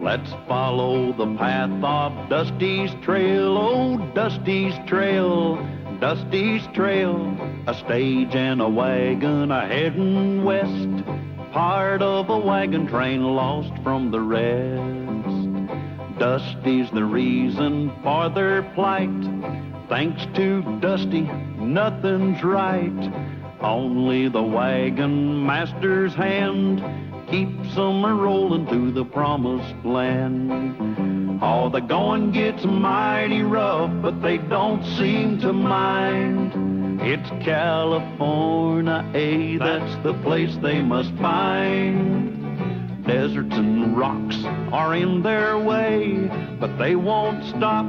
Let's follow the path of Dusty's trail, oh, Dusty's trail, Dusty's trail. A stage and a wagon a-heading west, part of a wagon train lost from the rest. Dusty's the reason for their plight. Thanks to Dusty, nothing's right. Only the wagon master's hand keeps them a-rolling to the promised land. Oh, the going gets mighty rough, but they don't seem to mind. It's California, that's the place they must find. Deserts and rocks are in their way, but they won't stop,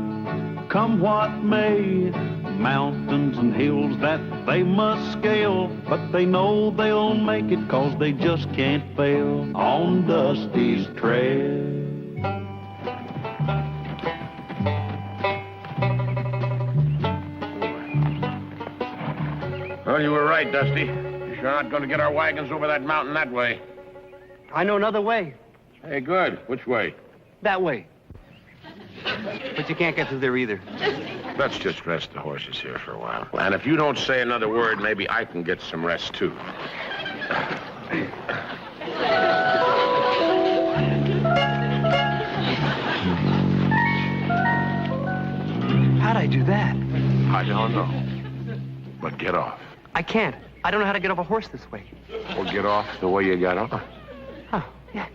come what may. Mountains and hills that they must scale, but they know they'll make it 'cause they just can't fail on Dusty's trail. Well, you were right, Dusty. You're sure not going to get our wagons over that mountain that way. I know another way. Hey, good. Which way? That way. But you can't get through there either. Let's just rest the horses here for a while. And if you don't say another word, maybe I can get some rest, too. How'd I do that? I don't know. But get off. I can't. I don't know how to get off a horse this way. Or get off the way you got on. Oh, yeah.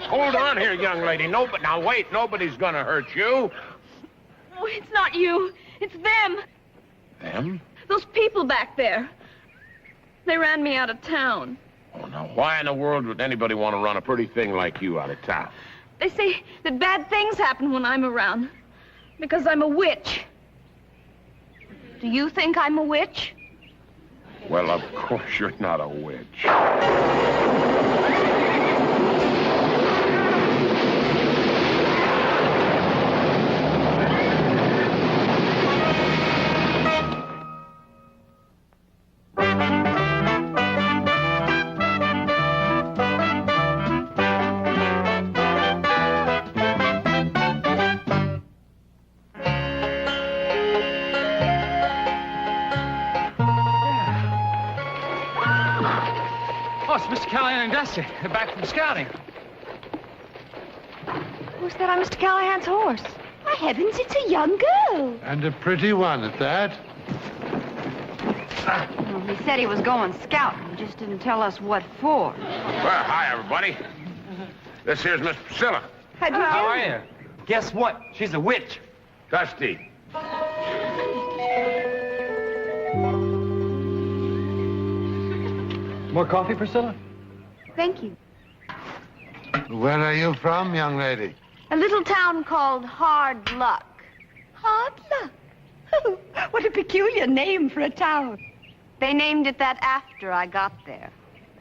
Hold on here, young lady. Now, wait. Nobody's gonna hurt you. Oh, it's not you. It's them. Them? Those people back there. They ran me out of town. Oh, now, why in the world would anybody want to run a pretty thing like you out of town? They say that bad things happen when I'm around. Because I'm a witch. Do you think I'm a witch? Well, of course you're not a witch. Oh, it's Mr. Callahan and Dusty. They're back from scouting. Who's that on Mr. Callahan's horse? My heavens, it's a young girl. And a pretty one at that. Well, he said he was going scouting. He just didn't tell us what for. Well, hi, everybody. This here's Miss Priscilla. How How are you? Guess what? She's a witch. Dusty. More coffee, Priscilla? Thank you. Where are you from, young lady? A little town called Hard Luck. Hard Luck. What a peculiar name for a town. They named it that after I got there.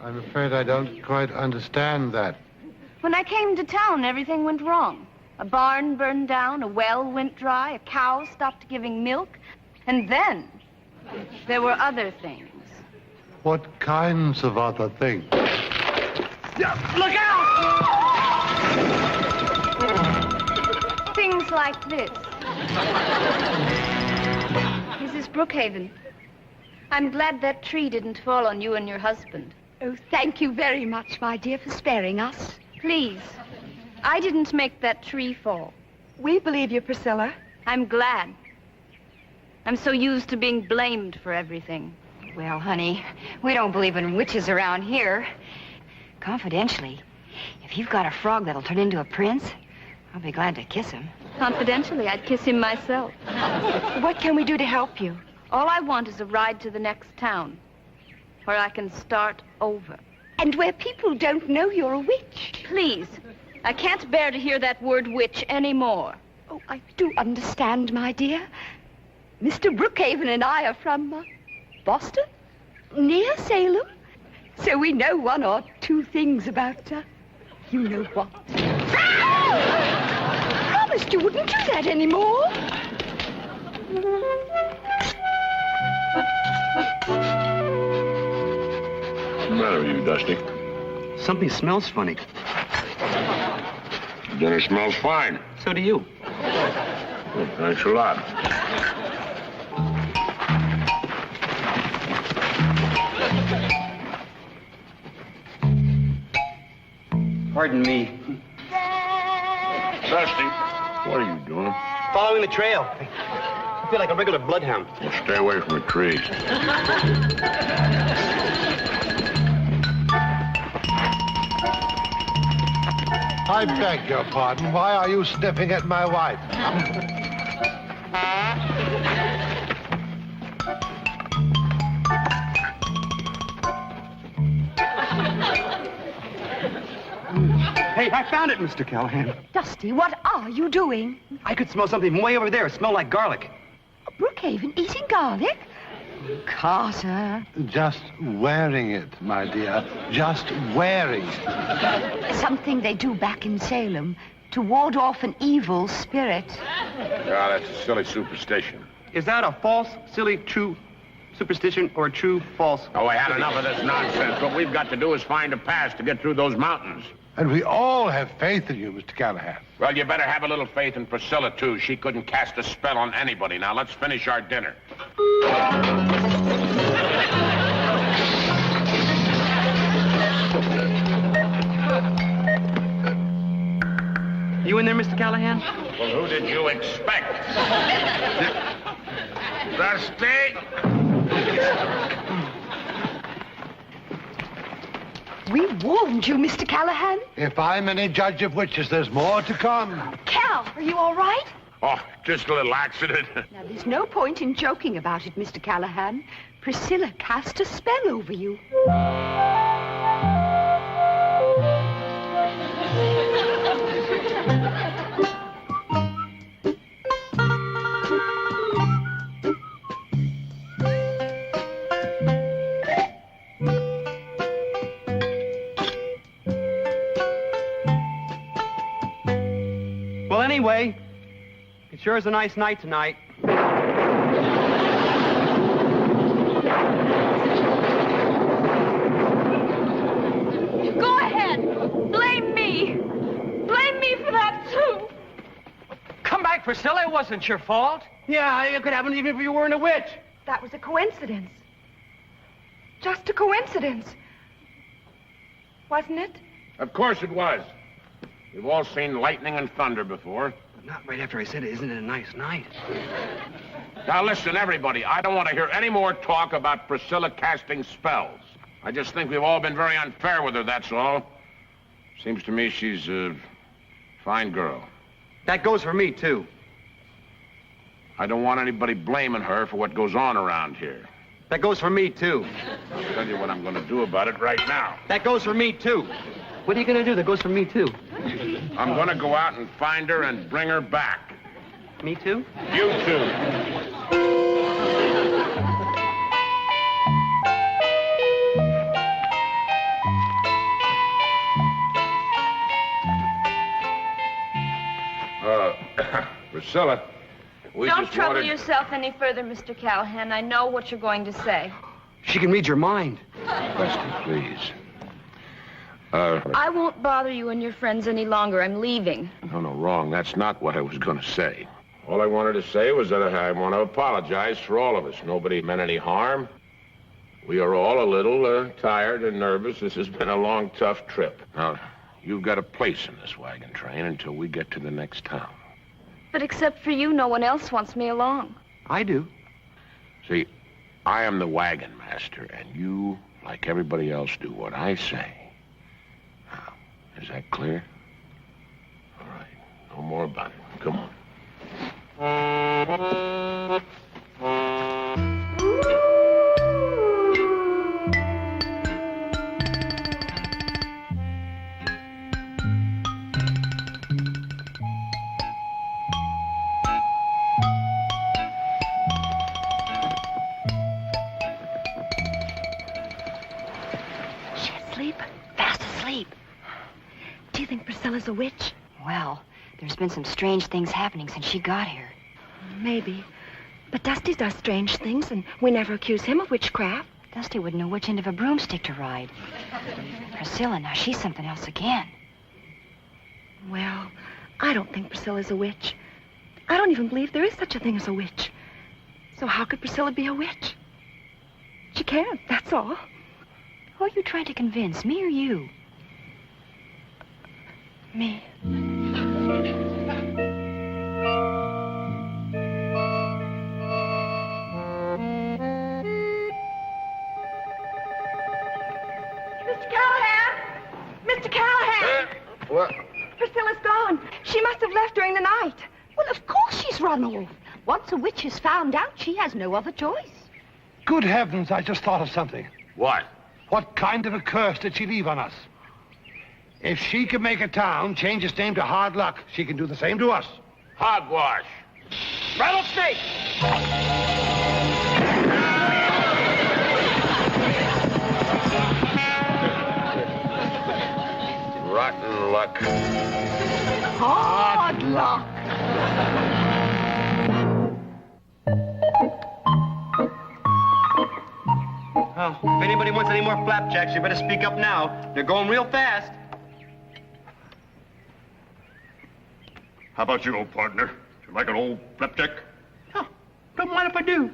I'm afraid I don't quite understand that. When I came to town, everything went wrong. A barn burned down, a well went dry, a cow stopped giving milk, and then there were other things. What kinds of other things? Look out! Things like this. Mrs. Brookhaven, I'm glad that tree didn't fall on you and your husband. Oh, thank you very much, my dear, for sparing us. Please, I didn't make that tree fall. We believe you, Priscilla. I'm glad. I'm so used to being blamed for everything. Well, honey, we don't believe in witches around here. Confidentially, if you've got a frog that'll turn into a prince, I'll be glad to kiss him. Confidentially, I'd kiss him myself. What can we do to help you? All I want is a ride to the next town, where I can start over. And where people don't know you're a witch. Please, I can't bear to hear that word witch anymore. Oh, I do understand, my dear. Mr. Brookhaven and I are from Boston, near Salem. So we know one or two things about, you know what. Promised you wouldn't do that anymore. matter with you, Dusty? Something smells funny. Dinner smells fine. So do you. Well, thanks a lot. Pardon me. Dusty, what are you doing? Following the trail. I feel like a regular bloodhound. Well, stay away from the trees. I beg your pardon. Why are you sniffing at my wife? Hey, I found it, Mr. Callahan. Dusty, what are you doing? I could smell something way over there. It smelled like garlic. Brookhaven eating garlic? Carter. Just wearing it, my dear. Just wearing it. Something they do back in Salem to ward off an evil spirit. Yeah, that's a silly superstition. Is that a false, silly, true superstition or a true, false? Oh, I had enough of this nonsense. What we've got to do is find a pass to get through those mountains. And we all have faith in you, Mr. Callahan. Well, you better have a little faith in Priscilla, too. She couldn't cast a spell on anybody. Now, let's finish our dinner. You in there, Mr. Callahan? Well, who did you expect? Dusty? We warned you, Mr. Callahan. If I'm any judge of witches, there's more to come. Cal, are you all right? Oh, just a little accident. Now, there's no point in joking about it, Mr. Callahan. Priscilla cast a spell over you. Well, anyway, it sure is a nice night tonight. Go ahead. Blame me. Blame me for that, too. Come back, Priscilla. It wasn't your fault. Yeah, it could happen even if you weren't a witch. That was a coincidence. Just a coincidence. Wasn't it? Of course it was. We've all seen lightning and thunder before. But not right after I said, isn't it a nice night? Now, listen, everybody. I don't want to hear any more talk about Priscilla casting spells. I just think we've all been very unfair with her, that's all. Seems to me she's a fine girl. That goes for me, too. I don't want anybody blaming her for what goes on around here. That goes for me, too. I'll tell you what I'm going to do about it right now. That goes for me, too. What are you going to do? That goes for me, too. I'm going to go out and find her and bring her back. Me, too? You too. Priscilla, we Don't just trouble wanted... yourself any further, Mr. Callahan. I know what you're going to say. She can read your mind. Dusty, please. I won't bother you and your friends any longer. I'm leaving. No, wrong. That's not what I was going to say. All I wanted to say was that I want to apologize for all of us. Nobody meant any harm. We are all a little tired and nervous. This has been a long, tough trip. Now, you've got a place in this wagon train until we get to the next town. But except for you, no one else wants me along. I do. See, I am the wagon master, and you, like everybody else, do what I say. Now, is that clear? All right. No more about it. Come on. Fast asleep. Do you think Priscilla's a witch? Well, there's been some strange things happening since she got here. Maybe. But Dusty does strange things, and we never accuse him of witchcraft. Dusty wouldn't know which end of a broomstick to ride. Priscilla, now she's something else again. Well, I don't think Priscilla's a witch. I don't even believe there is such a thing as a witch. So how could Priscilla be a witch? She can't, that's all. Who are you trying to convince, me or you? Me. Mr. Callahan! Mr. Callahan! What? Priscilla's gone. She must have left during the night. Well, of course she's run off. Once a witch is found out, she has no other choice. Good heavens, I just thought of something. What? What kind of a curse did she leave on us? If she could make a town change its name to Hard Luck, she can do the same to us. Hogwash. Rattlesnake! Rotten luck. Hard luck. Oh, if anybody wants any more flapjacks, you better speak up now. They're going real fast. How about you, old partner? Do you like an old flapjack? Oh, don't mind if I do.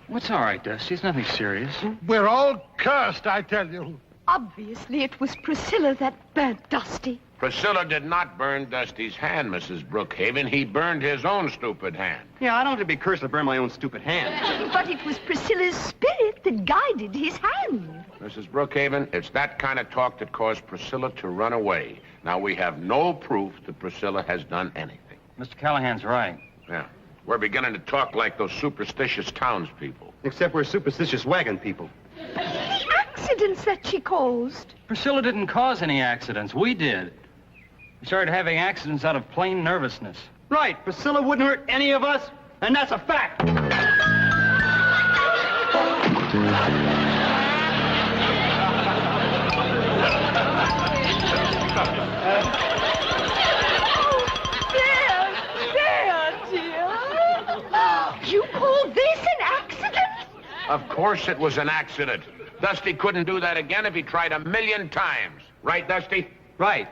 What's all right, Dusty? It's nothing serious. We're all cursed, I tell you. Obviously, it was Priscilla that burnt Dusty. Priscilla did not burn Dusty's hand, Mrs. Brookhaven. He burned his own stupid hand. Yeah, I don't have to be cursed to burn my own stupid hand. But it was Priscilla's spirit that guided his hand. Mrs. Brookhaven, it's that kind of talk that caused Priscilla to run away. Now, we have no proof that Priscilla has done anything. Mr. Callahan's right. Yeah. We're beginning to talk like those superstitious townspeople. Except we're superstitious wagon people. The accidents that she caused. Priscilla didn't cause any accidents. We did. We started having accidents out of plain nervousness. Right, Priscilla wouldn't hurt any of us, and that's a fact. You call this an accident? Of course it was an accident. Dusty couldn't do that again if he tried 1,000,000 times. Right, Dusty? Right.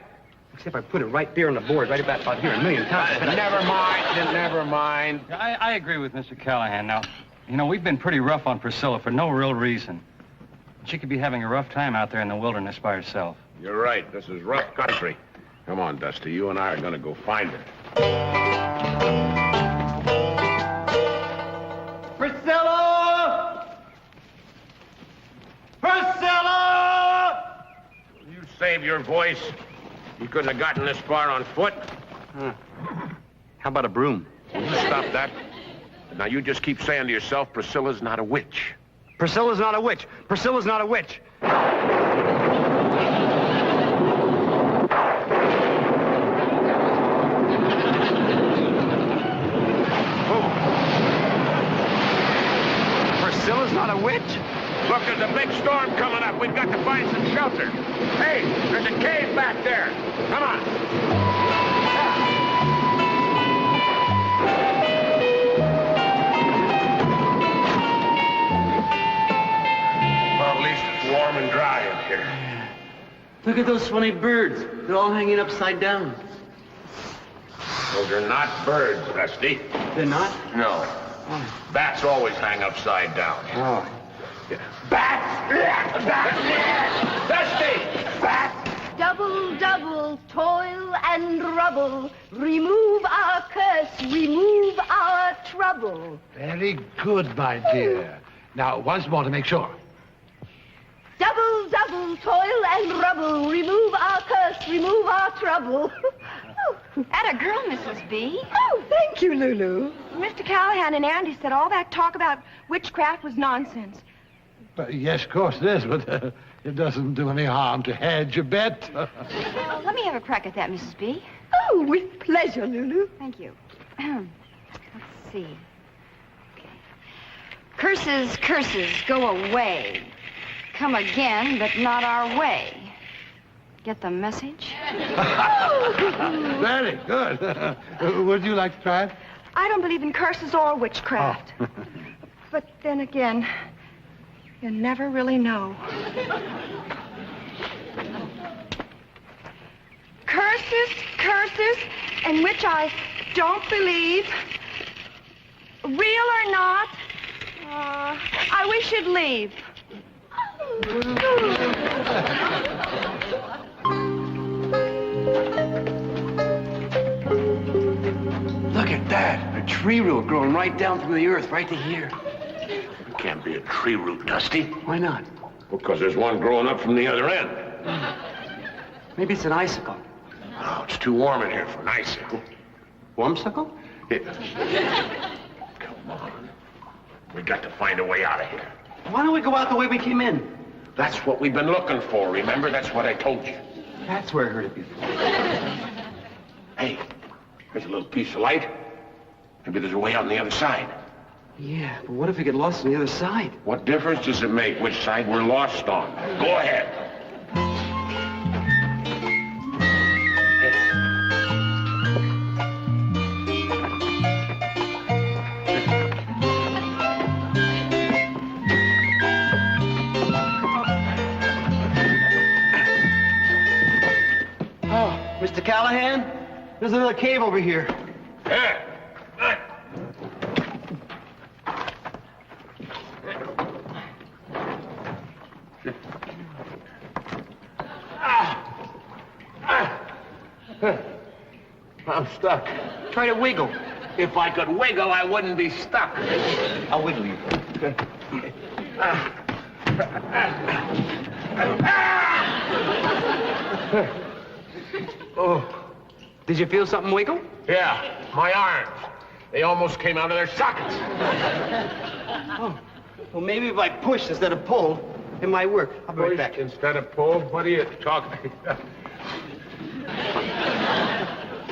Except I put it right there on the board, right about here 1,000,000 times. Never mind, never mind. I agree with Mr. Callahan. Now, you know, we've been pretty rough on Priscilla for no real reason. She could be having a rough time out there in the wilderness by herself. You're right. This is rough country. Come on, Dusty. You and I are going to go find her. Priscilla! Priscilla! Will you save your voice? You couldn't have gotten this far on foot. How about a broom? Will you stop that? Now, you just keep saying to yourself, Priscilla's not a witch. Priscilla's not a witch. Priscilla's not a witch. Priscilla's not a witch? Look, there's a big storm coming up. We've got to find some shelter. Hey, there's a cave back there. Come on. Well, at least it's warm and dry up here. Look at those funny birds. They're all hanging upside down. Those are not birds, Dusty. They're not? No. Bats always hang upside down. Oh. Bats! Bats! Dusty! Bats! Double, double, toil and rubble. Remove our curse, remove our trouble. Very good, my dear. Now, once more to make sure. Double, double, toil and rubble. Remove our curse, remove our trouble. Atta girl, Mrs. B. Oh, thank you, Lulu. Mr. Callahan and Andy said all that talk about witchcraft was nonsense. Yes, of course it is, but it doesn't do any harm to hedge a bet. Let me have a crack at that, Mrs. B. Oh, with pleasure, Lulu. Thank you. Let's see. Okay. Curses, curses, go away. Come again, but not our way. Get the message? Very good. Would you like to try it? I don't believe in curses or witchcraft. Oh. But then again, you never really know. Curses, in which I don't believe, real or not, I wish you'd leave. Look at that. A tree root growing right down through the earth, right to here. It can't be a tree root, Dusty. Why not? Because there's one growing up from the other end. Maybe it's an icicle. Oh, it's too warm in here for an icicle. Wormsicle? Come on. We got to find a way out of here. Why don't we go out the way we came in? That's what we've been looking for, remember? That's what I told you. That's where I heard it before. Hey, there's a little piece of light. Maybe there's a way out on the other side. Yeah, but what if we get lost on the other side? What difference does it make which side we're lost on? Go ahead. Oh, Mr. Callahan, there's another cave over here. Yeah. I'm stuck. Try to wiggle. If I could wiggle, I wouldn't be stuck. I'll wiggle you. Oh, did you feel something wiggle? Yeah, my arms. They almost came out of their sockets. Oh, well, maybe if I push instead of pull, it might work. I'll be right back. Instead of pull, what are you talking about?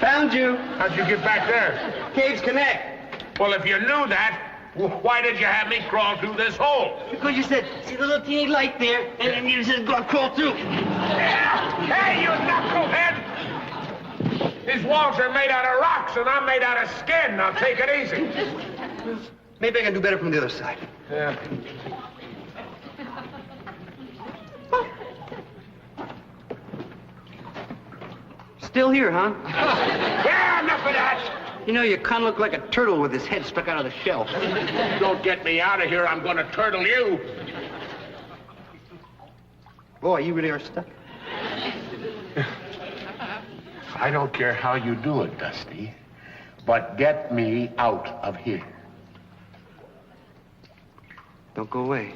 Found you. How'd you get back there? Caves connect. Well, if you knew that, why did you have me crawl through this hole? Because you said, see the little teeny light there, and you said, go crawl through. Hey, you knucklehead! These walls are made out of rocks, and I'm made out of skin. Now, take it easy. Maybe I can do better from the other side. Yeah. Still here, huh? Yeah, enough of that! You know, you kind of look like a turtle with his head stuck out of the shell. Don't get me out of here, I'm gonna turtle you. Boy, you really are stuck. I don't care how you do it, Dusty, but get me out of here. Don't go away.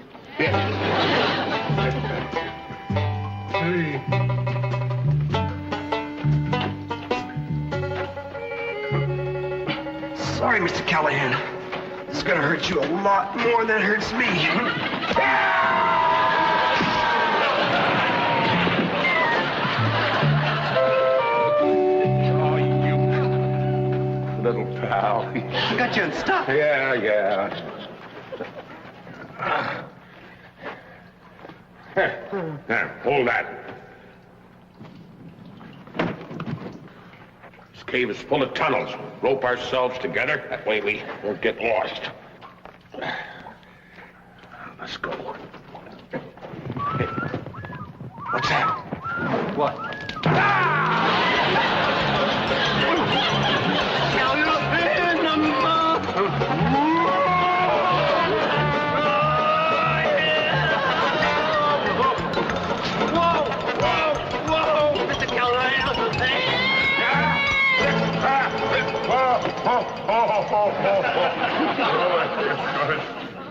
Sorry, Mr. Callahan. This is gonna hurt you a lot more than it hurts me. Oh, you little pal. I got you unstuck. Yeah. There, hold that. This cave is full of tunnels. Rope ourselves together. That way we won't get lost. Let's go. Hey, what's that? What?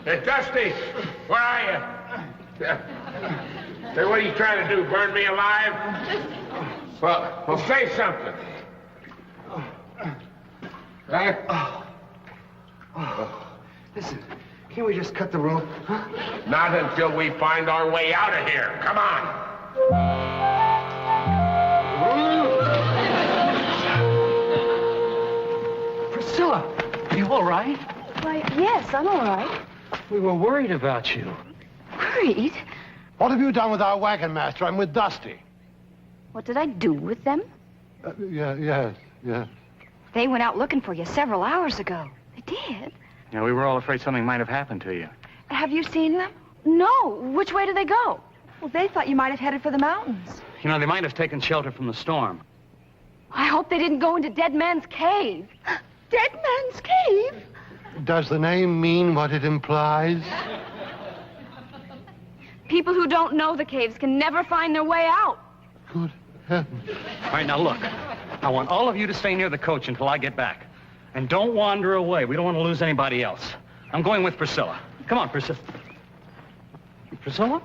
Hey, Dusty, where are you? Hey, what are you trying to do, burn me alive? Well, say something. Huh? Listen, can't we just cut the rope? Huh? Not until we find our way out of here. Come on. Priscilla, you all right? Why, yes, I'm all right. We were worried about you. Worried? What have you done with our wagon master? I'm with Dusty. What did I do with them? Yes. They went out looking for you several hours ago. They did? Yeah, we were all afraid something might have happened to you. Have you seen them? No. Which way did they go? Well, they thought you might have headed for the mountains. You know, they might have taken shelter from the storm. I hope they didn't go into Dead Man's Cave. Dead Man's Cave? Does the name mean what it implies? People who don't know the caves can never find their way out. Good heavens. All right, now look. I want all of you to stay near the coach until I get back. And don't wander away. We don't want to lose anybody else. I'm going with Priscilla. Come on, Priscilla. Priscilla?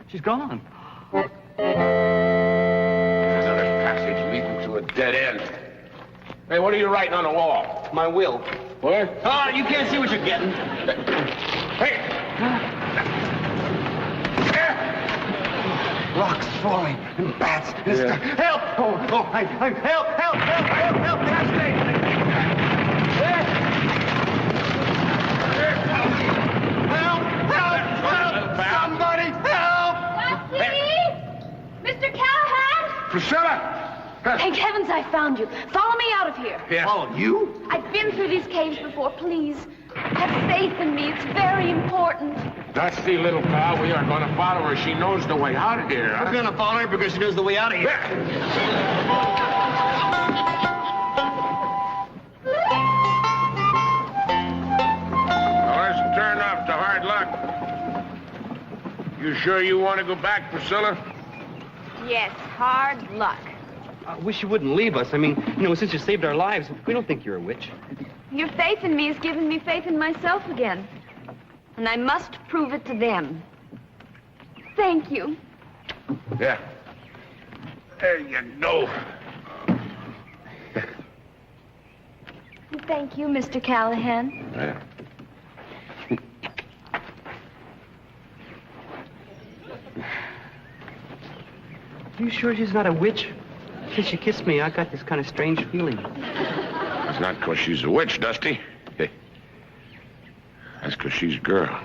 She's gone. Another passage leading to a dead end. Hey, what are you writing on the wall? My will. What? Oh, you can't see what you're getting. Hey! Rocks falling and bats. And Yeah. Help! Help! Help! Somebody help! Mr. Callahan! Priscilla! Thank heavens I found you. Follow me out of here. Yeah. Oh, you? I've been through these caves before. Please, have faith in me. It's very important. Dusty little pal, we are going to follow her. She knows the way out of here. We're gonna follow her because she knows the way out of here. Well, let's turn off to hard luck. You sure you want to go back, Priscilla? Yes, hard luck. I wish you wouldn't leave us. I mean, since you saved our lives, we don't think you're a witch. Your faith in me has given me faith in myself again. And I must prove it to them. Thank you. Yeah. There you go. Thank you, Mr. Callahan. Yeah. You sure she's not a witch? Since she kissed me, I got this kind of strange feeling. It's not because she's a witch, Dusty. Hey. That's because she's a girl.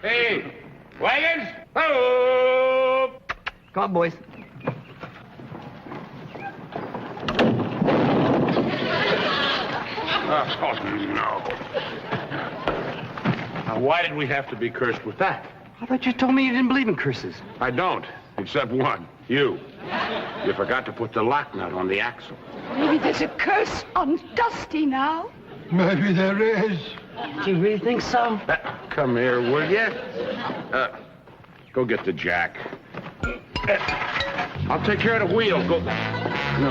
Hey, wagons! Oh! Come on, boys. Oh, no. Now, why did we have to be cursed with that? I thought you told me you didn't believe in curses. I don't, except one. You. You forgot to put the lock nut on the axle. Maybe there's a curse on Dusty now. Maybe there is. Do you really think so? Come here, will you? Go get the jack. I'll take care of the wheel. Go. No.